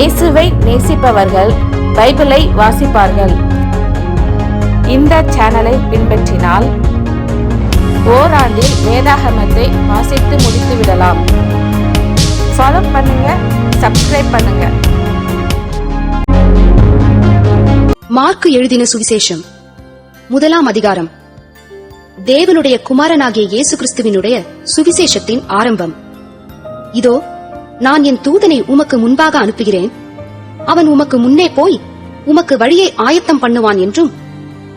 இயேசுவை நேசிப்பவர்கள் பைபிளை வாசிப்பார்கள். இந்த சேனலை பின்பற்றினால் ஓராண்டில் வேதாகமத்தை வாசித்து முடித்து விடலாம். ஃபாலோ பண்ணுங்க, சப்ஸ்கிரைப் பண்ணுங்க. மார்க்கு எழுதின சுவிசேஷம் 1ஆம் அதிகாரம். தேவனுடைய குமாரனாகிய இயேசு கிறிஸ்துவினுடைய சுவிசேஷத்தின் ஆரம்பம். இதோ, நான் என் தூதனை உமக்கு முன்பாக அனுப்புகிறேன். அவன் உமக்கு முன்னே போய் உமக்கு வழியை ஆயத்தம் பண்ணுவான் என்றும்,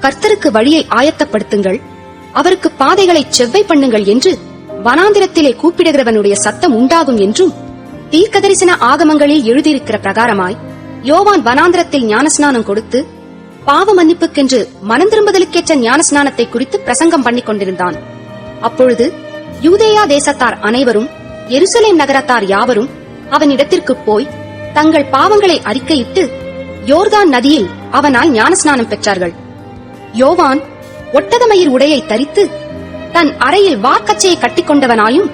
கர்த்தருக்கு வழியை ஆயத்தப்படுத்துங்கள், அவருக்கு பாதைகளை செவ்வை பண்ணுங்கள் என்று வனாந்திரத்திலே கூப்பிடுகிறவனுடைய சத்தம் உண்டாகும் என்றும் தீர்க்கதரிசன ஆகமங்களில் எழுதியிருக்கிற பிரகாரமாய் யோவான் வனாந்திரத்தில் ஞானஸ்நானம் கொடுத்து பாவ மன்னிப்புக்கென்று மனம் திரும்புதலுக்கேற்ற ஞானஸ்நானத்தை குறித்து பிரசங்கம் பண்ணிக் கொண்டிருந்தான். அப்பொழுது யூதேயா தேசத்தார் அனைவரும் எருசலேம் நகரத்தார் யாவரும் அவனிடத்திற்கு போய் தங்கள் பாவங்களை அறிக்கையிட்டு யோர்தான் நதியில் அவனால் ஞானஸ்நானம் பெற்றார்கள். யோவான் ஒட்டகமயிர் உடையை தரித்து தன் அறையில் வார்க்கச்சையை கட்டிக்கொண்டவனாயும்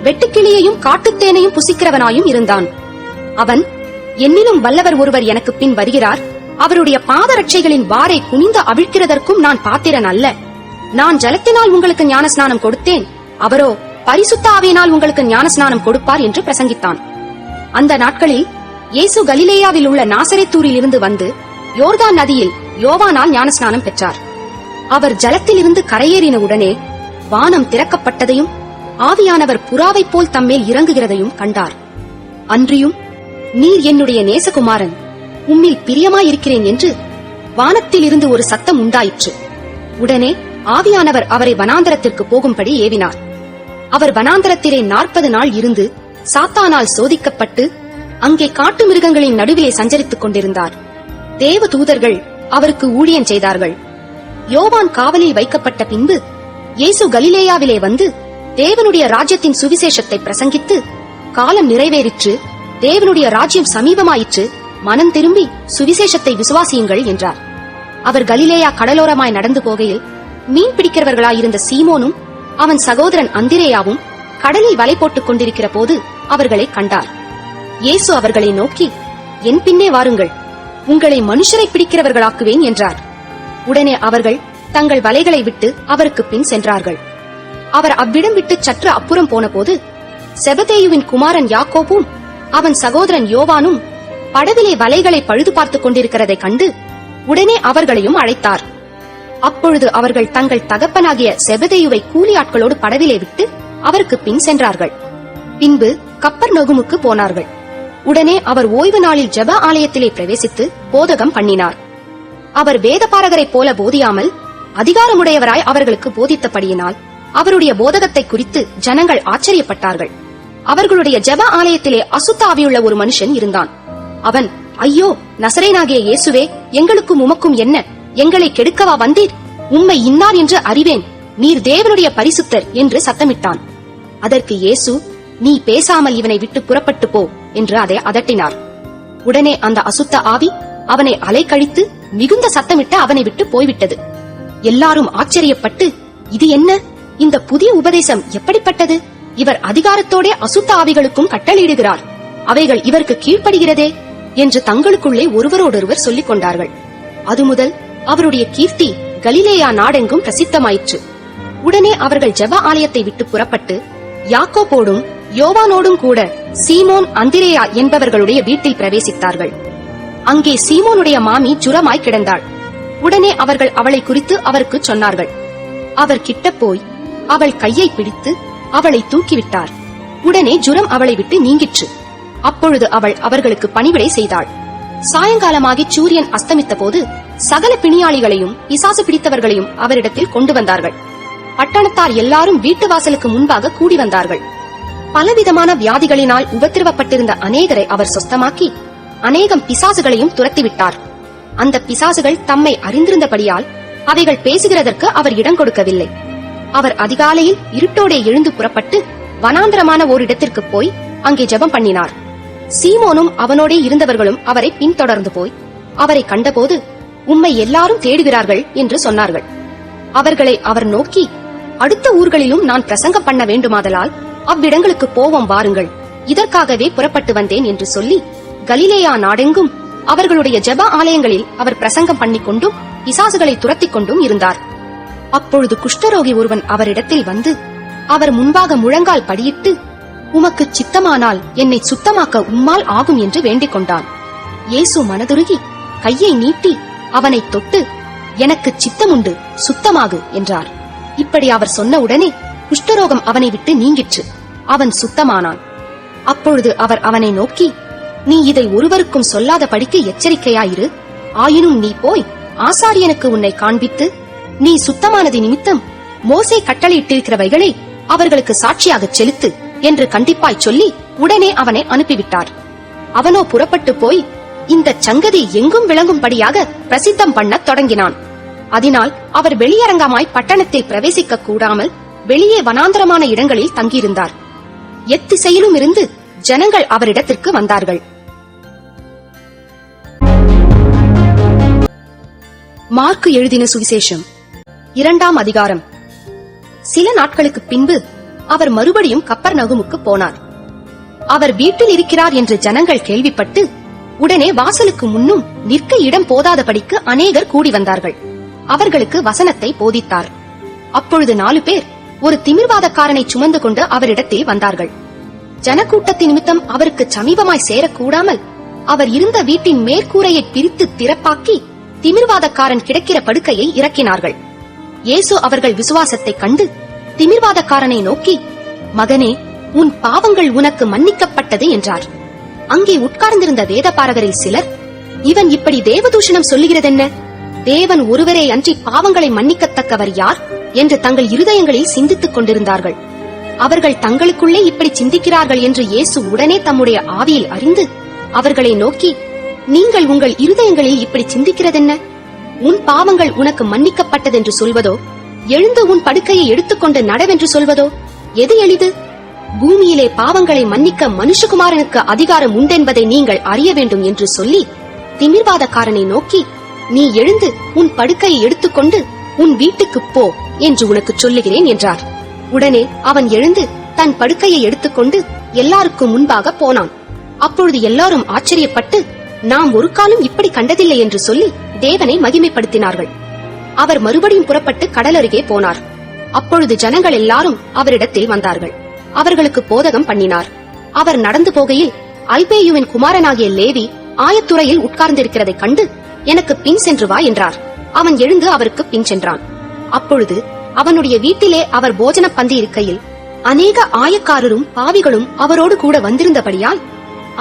வெட்டுக்கிளியையும் காட்டுத்தேனையும் புசிக்கிறவனாயும் இருந்தான். அவன், என்னிலும் வல்லவர் ஒருவர் எனக்கு பின் வருகிறார், அவருடைய பாதரட்சைகளின் வாரை குனிந்து அவிழ்க்கிறதற்கும் நான் பாத்திரன் அல்ல. நான் ஜலத்தினால் உங்களுக்கு ஞானஸ்நானம் கொடுத்தேன், அவரோ பரிசுத்த ஆவியினால் உங்களுக்கு ஞானஸ்நானம் கொடுப்பார் என்று பிரசங்கித்தான். அந்த நாட்களில் இயேசு கலிலேயாவில் உள்ள நாசரேத்தூரில் இருந்து வந்து யோர்தான் நதியில் யோவானால் ஞானஸ்நானம் பெற்றார். அவர் ஜலத்தில் இருந்து கரையேறின உடனே வானம் திறக்கப்பட்டதையும் ஆவியானவர் புறாவைப் போல் தம்மேல் இறங்குகிறதையும் கண்டார். அன்றியும், நீர் என்னுடைய நேசகுமாரன், உம்மில் பிரியமாயிருக்கிறேன் என்று வானத்தில் இருந்து ஒரு சத்தம் உண்டாயிற்று. உடனே ஆவியானவர் அவரை வனாந்தரத்திற்கு போகும்படி ஏவினார். அவர் வனாந்தரத்திலே 40 நாள் இருந்து சாத்தானால் சோதிக்கப்பட்டு அங்கே காட்டு மிருகங்களின் நடுவிலே சஞ்சரித்துக் கொண்டிருந்தார். தேவ தூதர்கள் அவருக்கு ஊழியம் செய்தார்கள். யோவான் காவலில் வைக்கப்பட்ட பின்பு இயேசு கலிலேயாவிலே வந்து தேவனுடைய ராஜ்யத்தின் சுவிசேஷத்தை பிரசங்கித்து, காலம் நிறைவேறிற்று, தேவனுடைய ராஜ்யம் சமீபமாயிற்று, மனம் திரும்பி சுவிசேஷத்தை விசுவாசியுங்கள் என்றார். அவர் கலிலேயா கடலோரமாய் நடந்து போகையில் மீன் பிடிக்கிறவர்களாயிருந்த சீமோனும் அவன் சகோதரன் அந்திரேயாவும் கடலில் வலை போட்டுக் கொண்டிருக்கிற போது அவர்களை கண்டார். இயேசு அவர்களை நோக்கி, என் பின்னே வாருங்கள், உங்களை மனுஷரை பிடிக்கிறவர்களாக்குவேன் என்றார். உடனே அவர்கள் தங்கள் வலைகளை விட்டு அவருக்கு பின் சென்றார்கள். அவர் அவ்விடம் விட்டு சற்று அப்புறம் போன போது செபதேயுவின் குமாரன் யாக்கோபும் அவன் சகோதரன் யோவானும் படவிலே வலைகளை பழுது பார்த்துக் கொண்டிருக்கிறதை கண்டு உடனே அவர்களையும் அழைத்தார். அப்பொழுது அவர்கள் தங்கள் தகப்பனாகிய செபதேயுவை கூலி ஆட்களோடு படவிலே விட்டு அவருக்கு பின் சென்றார்கள். பின்பு கப்பர்நகுமுக்கு போனார்கள். உடனே அவர் ஓய்வு நாளில் ஜெப ஆலயத்திலே பிரவேசித்து போதகம் பண்ணினார். அவர் வேதபாரகரைப் போல போதியாமல் அதிகாரமுடையவராய் அவர்களுக்கு போதித்தபடியினால் அவருடைய போதகத்தை குறித்து ஜனங்கள் ஆச்சரியப்பட்டார்கள். அவர்களுடைய ஜெப ஆலயத்திலே அசுத்த ஆவியுள்ள ஒரு மனுஷன் இருந்தான். அவன், ஐயோ, நசரேனாகிய இயேசுவே, எங்களுக்கும் உமக்கும் என்ன? எங்களை கெடுக்கவா வந்தீர்? உம்மை இன்னார் என்று அறிவேன், நீர் தேவனுடைய பரிசுத்தர் என்று சத்தமிட்டான். அதற்கு இயேசு, நீ பேசாமல் இவனை விட்டு புறப்பட்டு போ என்று அதை அதட்டினார். உடனே அந்த அசுத்த ஆவி அவனை அலைக்கழித்து மிகுந்த சத்தமிட்டு அவனை விட்டு போய்விட்டது. எல்லாரும் ஆச்சரியப்பட்டு, இது என்ன? இந்த புதிய உபதேசம் எப்படிப்பட்டது? இவர் அதிகாரத்தோட அசுத்த ஆவிகளுக்கும் கட்டளையிடுகிறார், அவைகள் இவருக்கு கீழ்ப்படுகிறதே என்று தங்களுக்குள்ளே ஒருவரோடொருவர் சொல்லிக் கொண்டார்கள். அது முதல் அவருடைய கீர்த்தி கலிலேயா நாடெங்கும் பிரசித்தமாயிற்று. உடனே அவர்கள் ஜெப ஆலயத்தை விட்டு புறப்பட்டு யாக்கோபோடும் யோவானோடும் கூட சீமோன் அந்திரேயா என்பவர்களுடைய வீட்டில் பிரவேசித்தார்கள். அங்கே சீமோனுடைய மாமி ஜுரமாய் கிடந்தாள். உடனே அவர்கள் அவளை குறித்து அவருக்கு சொன்னார்கள். அவர் கிட்ட போய் அவள் கையை பிடித்து அவளை தூக்கிவிட்டார். உடனே ஜுரம் அவளை விட்டு நீங்கிற்று. அப்பொழுது அவள் அவர்களுக்கு பணிவிடை செய்தாள். சாயங்காலமாகி சூரியன் அஸ்தமித்த போது சகல பிணியாளிகளையும் பிசாசு பிடித்தவர்களையும் அவரிடத்தில் கொண்டு வந்தார்கள். பட்டணத்தார் எல்லாரும் வீட்டு வாசலுக்கு முன்பாக கூடி வந்தார்கள். பலவிதமான வியாதிகளினால் உபத்திரவப்பட்டிருந்த அநேகரை அவர் சொஸ்தமாக்கி அநேகம் பிசாசுகளையும் துரத்திவிட்டார். அந்த பிசாசுகள் தம்மை அறிந்திருந்தபடியால் அவைகள் பேசுகிறதற்கு அவர் இடம் கொடுக்கவில்லை. அவர் அதிகாலையில் இருட்டோடே எழுந்து புறப்பட்டு வனாந்தரமான ஓரிடத்திற்கு போய் அங்கே ஜெபம் பண்ணினார். சீமோனும் அவனோடே இருந்தவர்களும் அவரை பின்தொடர்ந்து போய் அவரை கண்டபோது, உம்மை எல்லாரும் தேடுகிறார்கள் என்று சொன்னார்கள். அவர்களை அவர் நோக்கி, அடுத்த ஊர்களிலும் நான் பிரசங்கம் பண்ண வேண்டுமாதலால் அவ்விடங்களுக்கு போவோம் வாருங்கள், இதற்காகவே புறப்பட்டு வந்தேன் என்று சொல்லி கலிலேயா நாடெங்கும் அவர்களுடைய ஜெப ஆலயங்களில் அவர் பிரசங்கம் பண்ணிக் கொண்டும் பிசாசுகளை துரத்திக் கொண்டும் இருந்தார். அப்பொழுது குஷ்டரோகி ஒருவன் அவரிடத்தில் வந்து அவர் முன்பாக முழங்கால் படியிட்டு, உமக்கு சித்தமானால் என்னை சுத்தமாக்க உம்மால் ஆகும் என்று வேண்டிக் கொண்டான். இயேசு மனதுருகி கையை நீட்டி அவனை தொட்டு, எனக்கு சித்தமுண்டு, சுத்தமாகு என்றார். இப்படி அவர் சொன்ன உடனே குஷ்டரோகம் அவனை விட்டு நீங்கிற்று. அவன் சுத்தமானான். அப்பொழுது அவர் அவனை நோக்கி, நீ இதை ஒருவருக்கும் சொல்லாதபடிக்கு எச்சரிக்கையாயிரு. ஆயினும் நீ போய் ஆசாரியனுக்கு உன்னை காண்பித்து, நீ சுத்தமானது நிமித்தம் மோசே கட்டளையிட்டிருக்கிறவைகளை அவர்களுக்கு சாட்சியாகச் செலுத்து என்று கண்டிப்பாய் சொல்லி உடனே அவனை அனுப்பிவிட்டார். அவனோ புறப்பட்டு போய் இந்த சங்கதி எங்கும் விளங்கும்படியாக பிரசித்தம் பண்ணத் தொடங்கினான். அதனால் அவர் வெளியரங்கமாய் பட்டணத்தில் பிரவேசிக்க கூடாமல் வெளியே வனாந்தரமான இடங்களில் தங்கியிருந்தார். எத்திசையிலும் இருந்து ஜனங்கள் அவரிடத்திற்கு வந்தார்கள். மார்க்கு எழுதின சுவிசேஷம் 2ஆம் அதிகாரம். சில நாட்களுக்கு பின்பு அவர் மறுபடியும் கப்பர்நகூமுக்கு போனார். அவர் வீட்டில் இருக்கிறார் என்று ஜனங்கள் கேள்விப்பட்டு உடனே வாசலுக்கு முன்னும் நிற்க இடம் போதாதபடிக்கு அநேகர் கூடி வந்தார்கள். அவர்களுக்கு வசனத்தை போதித்தார். அப்பொழுது 4 பேர் ஒரு திமிர்வாதக்காரனை சுமந்து கொண்டு அவரிடத்தில் வந்தார்கள். ஜனக்கூட்டத்தின் நிமித்தம் அவருக்கு சமீபமாய் சேரக்கூடாமல் அவர் இருந்த வீட்டின் மேற்கூரையை பிரித்து திறப்பாக்கி திமிர்வாதக்காரன் கிடக்கிற படுக்கையை இறக்கினார்கள். இயேசு அவர்கள் விசுவாசத்தை கண்டு திமிர்வாதக்காரனை நோக்கி, மகனே, உன் பாவங்கள் உனக்கு மன்னிக்கப்பட்டது என்றார். அங்கே உட்கார்ந்திருந்த வேதபாரகரில் சிலர், இவன் இப்படி தேவதூஷணம் சொல்லுகிறதென்ன? தேவன் ஒருவரே அன்றி பாவங்களை மன்னிக்கத்தக்கவர் யார் என்று தங்கள் இருதயங்களில் சிந்தித்துக் கொண்டிருந்தார்கள். அவர்கள் தங்களுக்குள்ளே இப்படி சிந்திக்கிறார்கள் என்று இயேசு உடனே தம்முடைய ஆவியில் அறிந்து அவர்களை நோக்கி, நீங்கள் உங்கள் இருதயங்களில் இப்படி சிந்திக்கிறதென்ன? உன் பாவங்கள் உனக்கு மன்னிக்கப்பட்டதென்று சொல்வதோ, எழுந்து உன் படுக்கையை எடுத்துக்கொண்டு நடவென்று சொல்வதோ எது எளிது? பூமியிலே பாவங்களை மன்னிக்க மனுஷகுமாரனுக்கு அதிகாரம் உண்டென்பதை நீங்கள் அறிய வேண்டும் என்று சொல்லி திமிர்வாதக்காரனை நோக்கி, நீ எழுந்து உன் படுக்கையை எடுத்துக்கொண்டு உன் வீட்டுக்கு போ என்று உனக்கு சொல்லுகிறேன் என்றார். உடனே அவன் எழுந்து தன் படுக்கையை எடுத்துக்கொண்டு எல்லாருக்கும் முன்பாக போனான். அப்பொழுது எல்லாரும் ஆச்சரியப்பட்டு, நாம் ஒரு காலம் இப்படி கண்டதில்லை என்று சொல்லி தேவனை மகிமைப்படுத்தினார்கள். அவர் மறுபடியும் புறப்பட்டு கடல் அருகே போனார். அப்பொழுது ஜனங்கள் எல்லாரும் அவரிடத்தில் வந்தார்கள். அவர்களுக்கு போதகம் பண்ணினார். அவர் நடந்து போகையில் அல்பேயுவின் குமாரனாகிய லேவி ஆயத்துறையில் உட்கார்ந்திருக்கிறதைக் கண்டு, எனக்கு பின் சென்று வா என்றார். அவன் எழுந்து அவருக்கு பின் சென்றான். அப்பொழுது அவனுடைய வீட்டிலே அவர் போஜன பந்தி இருக்கையில் அநேக ஆயக்காரரும் பாவிகளும் அவரோடு கூட வந்திருந்தபடியால்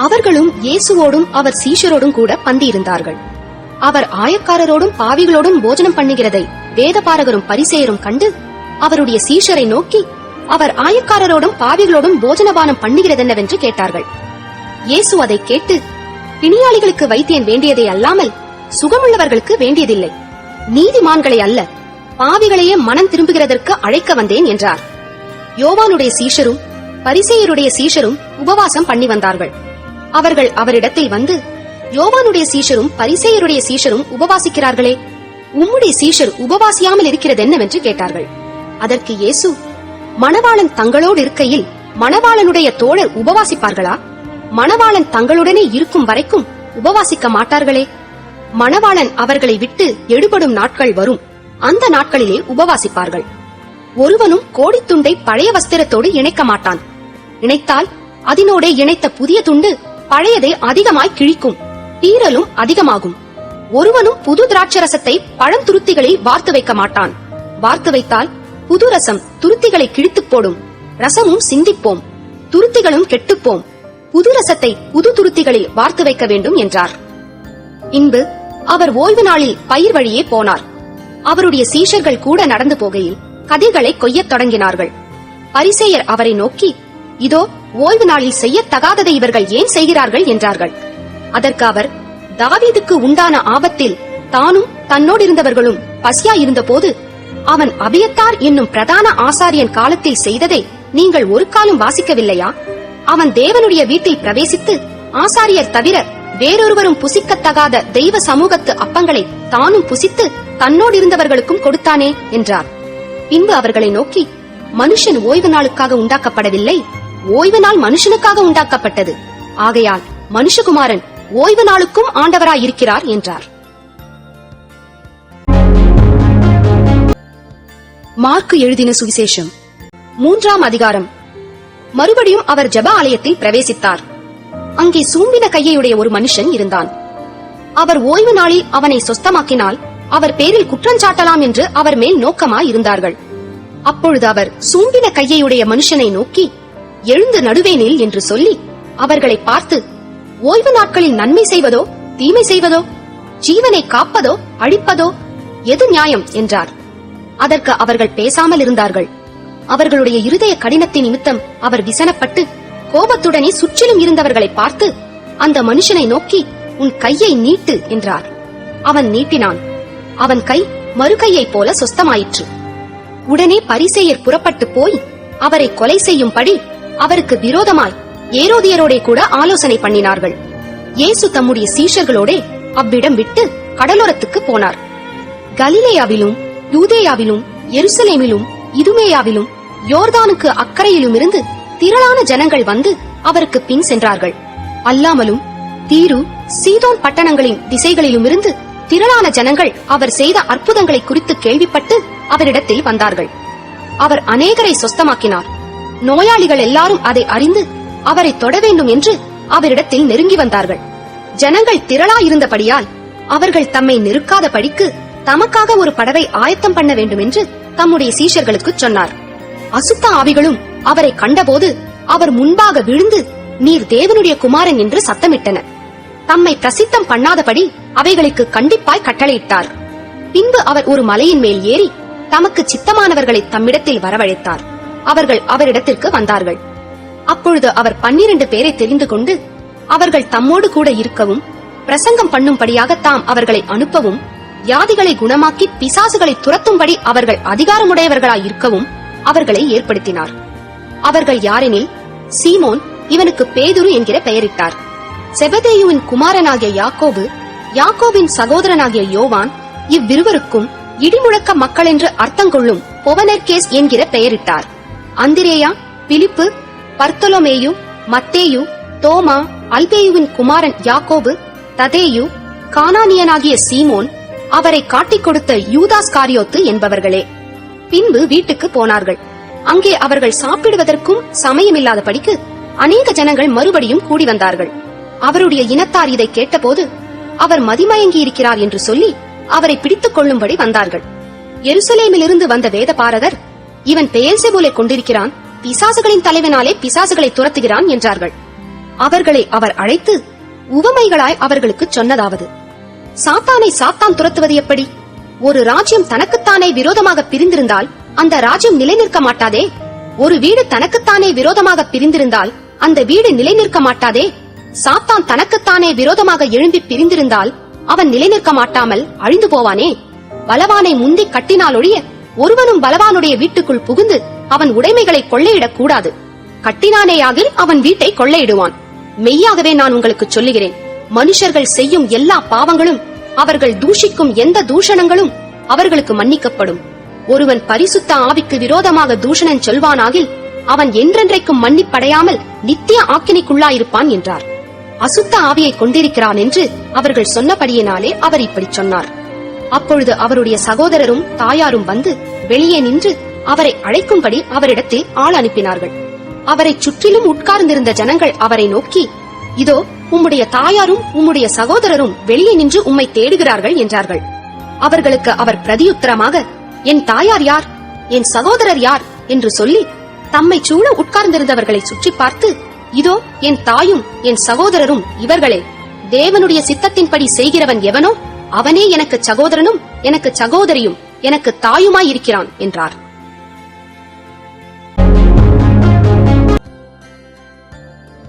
அவர்களும் இயேசுவோடும் அவர் சீஷரோடும் கூட பந்தி இருந்தார்கள். அவர் ஆயக்காரரோடும் பாவிகளோடும் போஜனம் பண்ணுகிறதை வேதபாரகரும் பரிசேயரும் கண்டு அவருடைய சீஷரை நோக்கி, அவர் ஆயக்காரரோடும் பாவிகளோடும் போஜனபானம் பண்ணுகிறதென்னவென்று கேட்டார்கள். இயேசு அதை கேட்டு, பிணியாளிகளுக்கு வைத்தியன் வேண்டியதே அல்லாமல் சுகமுள்ளவர்களுக்கு வேண்டியதில்லை, நீதிமான்களை அல்ல, பாவிகளையே மனம் திரும்புகிறதற்கு அழைக்க வந்தேன் என்றார். யோவானுடைய சீஷரும் பரிசேயருடைய சீஷரும் உபவாசம் பண்ணி வந்தார்கள். அவர்கள் அவரிடத்தில் வந்து, யோவானுடைய சீஷரும் பரிசேயருடைய சீஷரும் உபவாசிக்கிறார்களே, உம்முடைய சீஷர் உபவாசியாமல் இருக்கிறது என்னவென்று கேட்டார்கள். அதற்கு இயேசு, மணவாளன் தங்களோடு இருக்கையில் மணவாளனுடைய தோழர் உபவாசிப்பார்களா? மணவாளன் தங்களுடனே இருக்கும் வரைக்கும் உபவாசிக்க மாட்டார்களே. மணவாளன் அவர்களை விட்டு எடுபடும் நாட்கள் வரும், அந்த நாட்களிலே உபவாசிப்பார்கள். ஒருவனும் கோடித்துண்டை பழைய வஸ்திரத்தோடு இணைக்க மாட்டான். இணைத்தால் அதனோட இணைத்த புதிய துண்டு பழையதை அதிகமாய் கிழிக்கும், பீறலும் அதிகமாகும். ஒருவனும் புது திராட்சரசத்தை பழம் துருத்திகளில் வார்த்து வைக்க மாட்டான். வார்த்து வைத்தால் புது ரசம் துருத்திகளை கிழித்துப் போடும், ரசமும் சிந்திப்போம், துருத்திகளும் கெட்டுப்போம். புது ரசத்தை புது துருத்திகளில் வார்த்து வைக்க வேண்டும் என்றார். பின்பு அவர் ஓய்வு நாளில் பயிர் வழியே போனார். அவருடைய சீஷர்கள் கூட நடந்து போகையில் கதிர்களை கொய்யத் தொடங்கினார்கள். பரிசேயர் அவரை நோக்கி, இதோ ஓய்வு நாளில் செய்யத்தகாததை இவர்கள் ஏன் செய்கிறார்கள் என்றார்கள். அதற்கு அவர், தாவீதுக்கு உண்டான ஆபத்தில் தானும் தன்னோடிருந்தவர்களும் பசியாயிருந்த போது அவன் அபியத்தார் என்னும் பிரதான ஆசாரியன் காலத்தில் செய்ததை நீங்கள் ஒரு காலம் வாசிக்கவில்லையா? அவன் தேவனுடைய வீட்டில் பிரவேசித்து ஆசாரியர் தவிர வேறொருவரும் புசிக்கத்தகாத தெய்வ சமூகத்து அப்பங்களை தானும் புசித்து தன்னோடிருந்தவர்களுக்கும் கொடுத்தானே என்றார். பின்பு அவர்களை நோக்கி, மனுஷன் ஓய்வு நாளுக்காக உண்டாக்கப்படவில்லை, ஓய்வு நாள் மனுஷனுக்காக உண்டாக்கப்பட்டது. ஆகையால் மனுஷகுமாரன் ஓய்வு நாளுக்கும் ஆண்டவராயிருக்கிறார் என்றார். மார்க்கு எழுதின சுவிசேஷம் 3ஆம் அதிகாரம். மறுபடியும் அவர் ஜெப ஆலயத்தில் பிரவேசித்தார். அங்கே சூம்பின கையுடைய ஒரு மனுஷன் இருந்தான். அவர் ஓய்வு நாளில் அவனை சொஸ்தமாக்கினால் அவர் பேரில் குற்றஞ்சாட்டலாம் என்று அவர் மேல் நோக்கமாயிருந்தார்கள். அப்பொழுது அவர் சூம்பின கையுடைய மனுஷனை நோக்கி, எழுந்து நடுவே நில் என்று சொல்லி அவர்களை பார்த்து, ஓய்வு நாட்களில் நன்மை செய்வதோ தீமை செய்வதோ, ஜீவனை காப்பதோ அழிப்பதோ எது நியாயம் என்றார். அதற்கு அவர்கள் பேசாமல் இருந்தார்கள். அவர்களுடைய இருதய கடினத்தின் நிமித்தம் அவர் விசனப்பட்டு கோபத்துடனே சுற்றிலும் இருந்தவர்களை பார்த்து, அந்த மனுஷனை நோக்கி, உன் கையை நீட்டு என்றார். அவன் நீட்டினான். அவன் கை மறு கையைப் போல சொஸ்தமாயிற்று. உடனே பரிசேயர் புறப்பட்டு போய் அவரை கொலை செய்யும்படி அவருக்கு விரோதமாய் ஏரோதியரோடே கூட ஆலோசனை பண்ணினார்கள். இயேசு தம்முடைய சீஷர்களோடே அவ்விடம் விட்டு கடலோரத்துக்கு போனார். கலிலேயாவிலும் யூதேயாவிலும் எருசலேமிலும் இதுமேயாவிலும் யோர்தானுக்கு அக்கறையிலுமிருந்து திரளான ஜனங்கள் வந்து அவருக்கு பின் சென்றார்கள். அல்லாமலும் தீரு சீதோன் பட்டணங்களின் திசைகளிலுமிருந்து திரளான ஜனங்கள் அவர் செய்த அற்புதங்களை குறித்து கேள்விப்பட்டு அவரிடத்தில் வந்தார்கள். அவர் அநேகரை சொஸ்தமாக்கினார். நோயாளிகள் எல்லாரும் அதை அறிந்து அவரை தொட வேண்டும் என்று அவரிடத்தில் நெருங்கி வந்தார்கள். ஜனங்கள் திரளாயிருந்தபடியால் அவர்கள் தம்மை நெருக்காத படிக்கு தமக்காக ஒரு படவை ஆயத்தம் பண்ண வேண்டும் என்று தம்முடைய சீஷர்களுக்கு சொன்னார். அசுத்த ஆவிகளும் அவரை கண்டபோது அவர் முன்பாக விழுந்து, நீர் தேவனுடைய குமாரன் என்று சத்தமிட்டன. தம்மை பிரசித்தம் பண்ணாதபடி அவைகளுக்கு கண்டிப்பாய் கட்டளையிட்டார். பின்பு அவர் ஒரு மலையின் மேல் ஏறி தமக்கு சித்தமானவர்களை தம்மிடத்தில் வரவழைத்தார். அவர்கள் அவரிடத்திற்கு வந்தார்கள். அப்பொழுது அவர் 12 பேரை தெரிந்து கொண்டு அவர்கள் தம்மோடு கூட இருக்கவும் பிரசங்கம் பண்ணும்படியாக தாம் அவர்களை அனுப்பவும் வியாதிகளை குணமாக்கி பிசாசுகளை துரத்தும்படி அவர்கள் அதிகாரமுடையவர்களாய் இருக்கவும் அவர்களை ஏற்படுத்தினார். அவர்கள் யாரெனில், சீமோன், இவனுக்கு பேதுரு என்கிற பெயரிட்டார். செபதேயுவின் குமாரனாகிய யாக்கோபு, யாக்கோபின் சகோதரனாகிய யோவான், இவ்விருவருக்கும் இடிமுழக்க மக்கள் என்று அர்த்தங்கொள்ளும் பொவனர்கேஸ் என்கிற பெயரிட்டார். அந்திரேயா, பிலிப்பு, பர்த்தொலமேயு, மத்தேயு, தோமா, அல்பேயுவின் குமாரன் யாக்கோபு, ததேயு, கானானியனாகிய சீமோன், அவரை காட்டிக் கொடுத்த யூதாஸ்காரியோத்து என்பவர்களே. பின்பு வீட்டுக்கு போனார்கள். அங்கே அவர்கள் சாப்பிடுவதற்கும் சமயமில்லாதபடிக்கு அநேக ஜனங்கள் மறுபடியும் கூடி வந்தார்கள். அவருடைய இனத்தார் இதை கேட்டபோது அவர் மதிமயங்கி இருக்கிறார் என்று சொல்லி அவரை பிடித்துக் கொள்ளும்படி வந்தார்கள். எருசலேமிலிருந்து வந்த வேதபாரகர், இவன் பெயல்செபூலை கொண்டிருக்கிறான், பிசாசுகளின் தலைவனாலே பிசாசுகளை துரத்துகிறான் என்றார்கள். அவர்களை அவர் அழைத்து உவமைகளாய் அவர்களுக்கு சொன்னதாவது, சாத்தானை சாத்தான் துரத்துவது எப்படி? ஒரு ராஜ்யம் தனக்குத்தானே விரோதமாக பிரிந்திருந்தால் அந்த ராஜ்யம் நிலை நிற்க மாட்டாதே. ஒரு வீடு தனக்குத்தானே விரோதமாக பிரிந்திருந்தால் அந்த வீடு நிலை நிற்க மாட்டாதே. சாத்தான் தனக்குத்தானே விரோதமாக எழும்பி பிரிந்திருந்தால் அவன் நிலை நிற்க மாட்டாமல் அழிந்து போவானே. பலவானை முந்தி கட்டினால் ஒழிய ஒருவனும் பலவானுடைய வீட்டுக்குள் புகுந்து அவன் உடைமைகளை கொள்ளையிடக் கூடாது. கட்டினானேயாகில் அவன் வீட்டை கொள்ளையிடுவான். மெய்யாகவே நான் உங்களுக்கு சொல்லுகிறேன், மனுஷர்கள் செய்யும் எல்லா பாவங்களும் அவர்கள் தூஷிக்கும் எந்த தூஷணங்களும் அவர்களுக்கு மன்னிக்கப்படும். ஒருவன் பரிசுத்த ஆவிக்கு விரோதமாக தூஷணம் சொல்வானாகில் அவன் என்றென்றைக்கும் மன்னிப்படையாமல் நித்திய ஆக்கினைக்குள்ளாயிருப்பான் என்றார். அசுத்த ஆவியை கொண்டிருக்கிறான் என்று அவர்கள் சொன்னபடியினாலே அவர் இப்படி சொன்னார். அப்பொழுது அவருடைய சகோதரரும் தாயாரும் வந்து வெளியே நின்று அவரை அழைக்கும்படி அவரிடத்தில் ஆள் அனுப்பினார்கள். அவரை சுற்றிலும் உட்கார்ந்திருந்த ஜனங்கள் அவரை நோக்கி, இதோ உம்முடைய தாயாரும் உம்முடைய சகோதரரும் வெளியே நின்று உம்மை தேடுகிறார்கள் என்றார்கள். அவர்களுக்கு அவர் பிரதியுத்தரமாக, என் தாயார் யார், என் சகோதரர் யார் என்று சொல்லி தம்மை சூழ உட்கார்ந்திருந்தவர்களை சுற்றி பார்த்து, இதோ என் தாயும் என் சகோதரரும் இவர்களே. தேவனுடைய சித்தத்தின்படி செய்கிறவன் எவனோ அவனே எனக்கு சகோதரனும் எனக்கு சகோதரியும் எனக்கு தாயுமாயிருக்கிறான் என்றார்.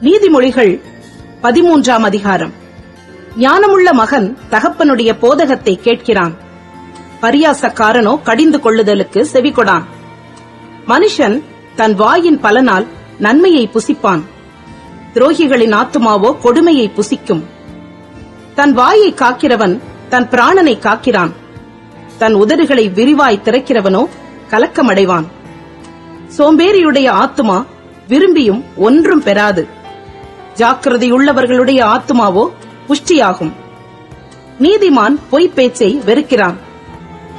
நீதிமொழிகள் 13ஆம் அதிகாரம். ஞானமுள்ள மகன் தகப்பனுடைய போதகத்தை கேட்கிறான், பரியாசக்காரனோ கடிந்து கொள்ளுதலுக்கு செவிகொடான். மனுஷன் தன் வாயின் பலனால் நன்மையை புசிப்பான், துரோகிகளின் ஆத்துமாவோ கொடுமையை புசிக்கும். தன் வாயை காக்கிறவன் தன் பிராணனை காக்கிறான், தன் உதடுகளை விரிவாய் திறக்கிறவனோ கலக்கமடைவான். சோம்பேறியுடைய ஆத்துமா விரும்பியும் ஒன்றும் பெறாது, ஜாக்கிரதையுள்ளவர்களுடைய ஆத்துமாவோ புஷ்டியாகும். நீதிமான் பொய் பேச்சை வெறுக்கிறான்.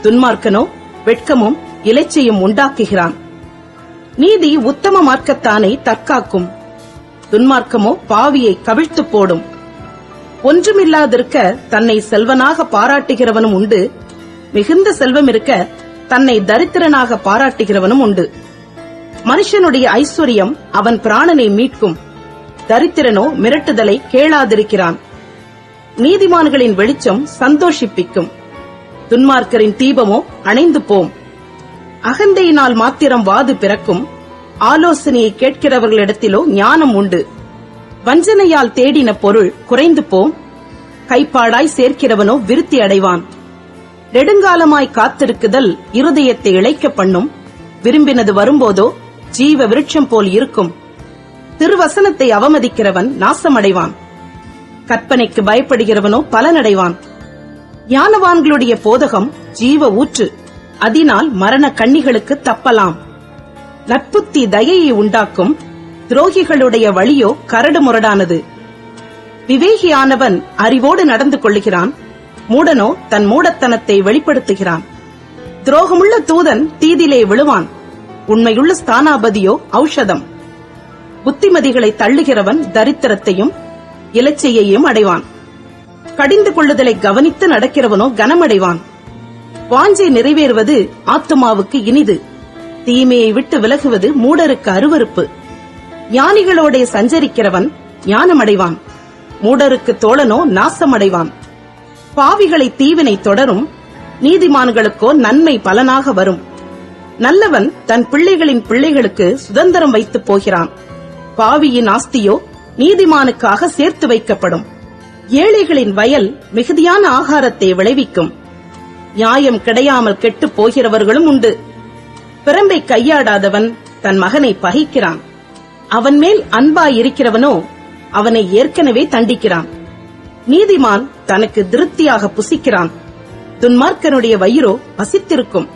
துன்மார்க்கனோ வெட்கமும் இலைச்சையும் உண்டாக்குகிறான். நீதி உத்தம மார்க்கத்தானை தற்காக்கும். துன்மார்க்கமோ பாவியை கவிழ்த்து போடும். ஒன்றுமில்லாதிருக்க தன்னை செல்வனாக பாராட்டுகிறவனும் உண்டு. மிகுந்த செல்வம் இருக்க தன்னை தரித்திரனாக பாராட்டுகிறவனும் உண்டு. மனுஷனுடைய ஐஸ்வர்யம் அவன் பிராணனை மீட்கும். தரித்திரனோ மிரட்டுதலை கேளாதிருக்கிறான். நீதிமான்களின் வெளிச்சம் சந்தோஷிப்பிக்கும். துன்மார்க்கரின் தீபமோ அணைந்து போம். அகந்தையினால் மாத்திரம் வாது பிறக்கும். ஆலோசனையை கேட்கிறவர்களிடத்திலோ ஞானம் உண்டு. வஞ்சனையால் தேடின பொருள் குறைந்து போம். கைப்பாடாய் சேர்க்கிறவனோ விருத்தி அடைவான். நெடுங்காலமாய் காத்திருக்குதல் இருதயத்தை இளைக்க பண்ணும். விரும்பினது வரும்போதோ ஜீவ விருட்சம் போல் இருக்கும். திருவசனத்தை அவமதிக்கிறவன் நாசமடைவான். கற்பனைக்கு பயப்படுகிறவனோ பலனடைவான். ஞானவான்களுடைய போதகம் ஜீவ ஊற்று. அதனால் மரண கண்ணிகளுக்கு தப்பலாம். நட்புத்தி தயையை உண்டாக்கும். துரோகிகளுடைய வழியோ கரடு முரடானது. விவேகியானவன் அறிவோடு நடந்து கொள்ளுகிறான். மூடனோ தன் மூடத்தனத்தை வெளிப்படுத்துகிறான். துரோகமுள்ள தூதன் தீதிலே விழுவான். உண்மையுள்ள ஸ்தானாபதியோ ஔஷதம். புத்திமதிகளை தள்ளுகிறவன் தரித்திரத்தையும் இலச்சையையும் அடைவான். கடிந்து கொள்ளுதலை கவனித்து நடக்கிறவனோ கனமடைவான். வாஞ்சை நிறைவேறுவது ஆத்துமாவுக்கு இனிது. தீமையை விட்டு விலகுவது மூடருக்கு அருவருப்பு. ஞானிகளோட சஞ்சரிக்கிறவன் ஞானமடைவான். மூடருக்கு தோழனோ நாசமடைவான். பாவிகளை தீவினை தொடரும். நீதிமான்களுக்கோ நன்மை பலனாக வரும். நல்லவன் தன் பிள்ளைகளின் பிள்ளைகளுக்கு சுதந்திரம் வைத்து போகிறான். பாவியின் ஆஸ்தியோ நீதிமானுக்காக சேர்த்து வைக்கப்படும். ஏழைகளின் வயல் மிகுதியான ஆகாரத்தை விளைவிக்கும். நியாயம் கிடையாமல் கெட்டு போகிறவர்களும் உண்டு. பிரம்பை கையாடாதவன் தன் மகனை பகைக்கிறான். அவன் மேல் அன்பாயிருக்கிறவனோ அவனை ஏற்கனவே தண்டிக்கிறான். நீதிமான் தனக்கு திருப்தியாக புசிக்கிறான். துன்மார்க்கனுடைய வயிறோ பசித்திருக்கும்.